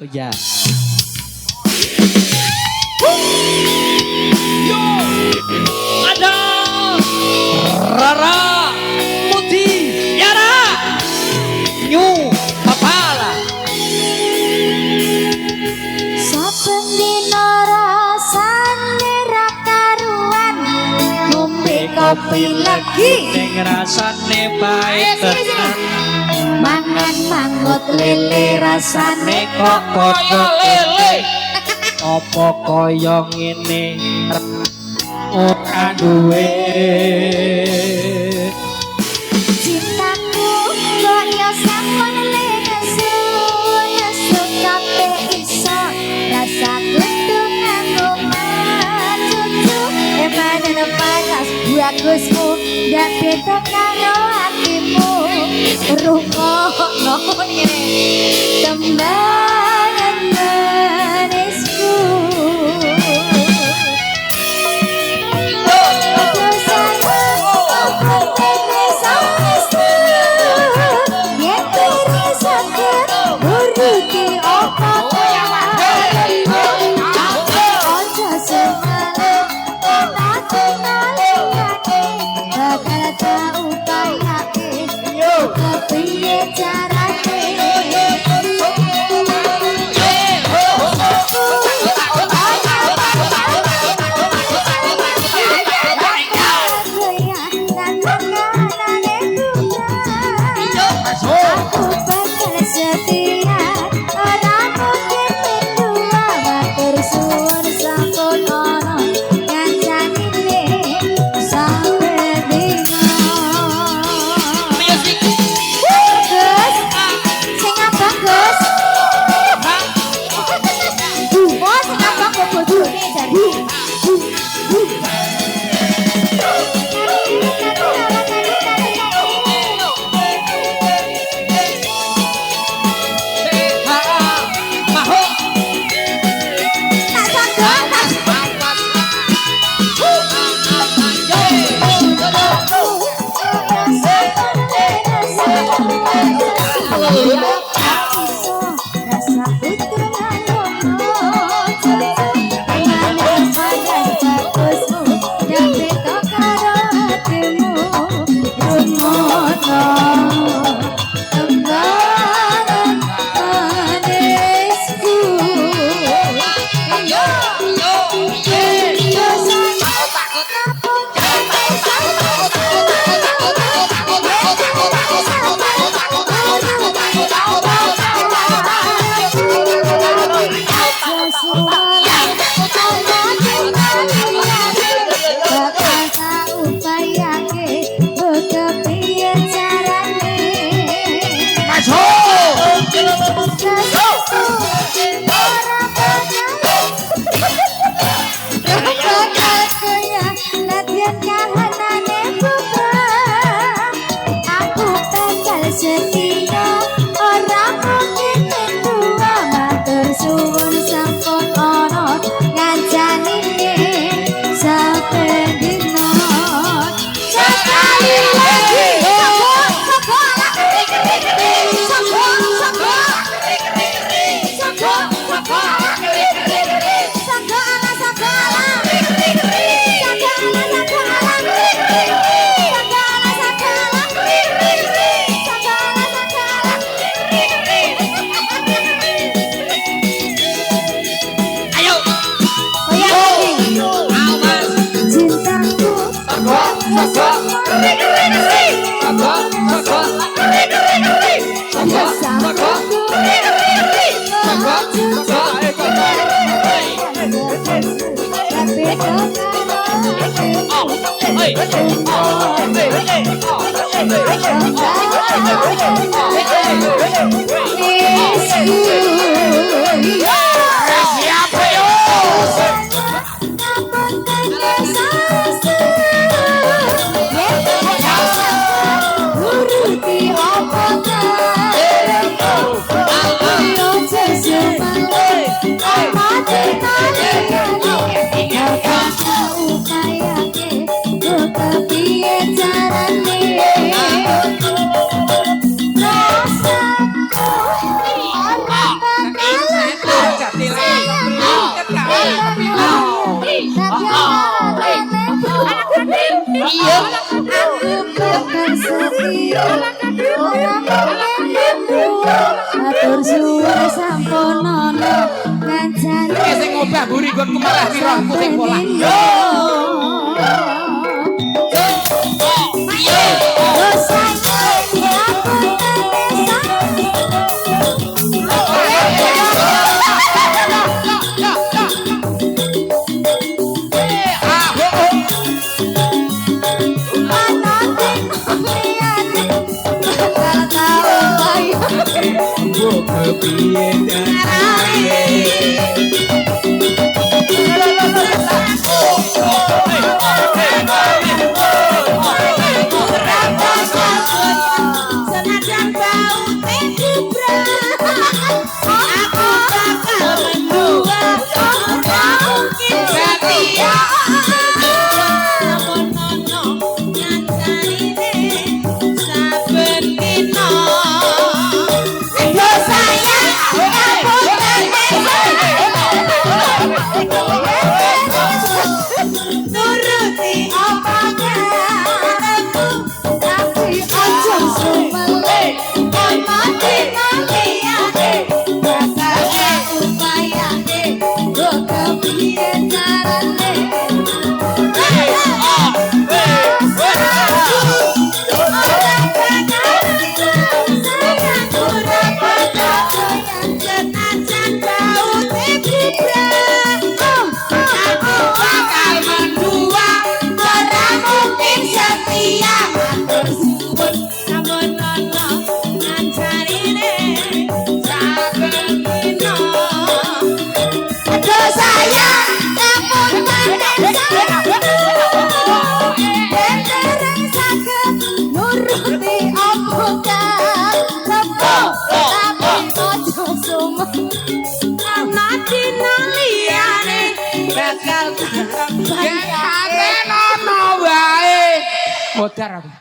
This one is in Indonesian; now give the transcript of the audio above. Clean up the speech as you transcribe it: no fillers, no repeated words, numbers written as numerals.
Oh ya. Yo, ada Rara Muti Yara New Papala. Saben dina rasane ra karuan, ngombe kopi lagi Ning rasane pahit tenan. mangan mangut lele rasane Kok koyo lele. Apa kaya ngene ora duwe. cintaku kaya sampun lenesu nesu kabeh iso rasa kundungan cucu emanen panas bagusmu dan beda karo hatimu rungokno tembangan manisku. sampun ono ngancani sing ngobah buri nggonku malah wirahku sing pola. Senajan bau tekubra aku bakal mendua orang mungkin setia namun nono nyancarine saben dino yo sayang aku nuruti apa karepku tapi ojo sumele mati naliane bakal upayane kok kepiye carane senajan bau tekubra aku bakal mendua orang mungkin setia matur suwun sampun nono ngancarine saben dino aduh sayang sampun panen bendereng saged nuruti apa karepo tapi ojo sumen mati naliane bakal Nono wae. Modar aku.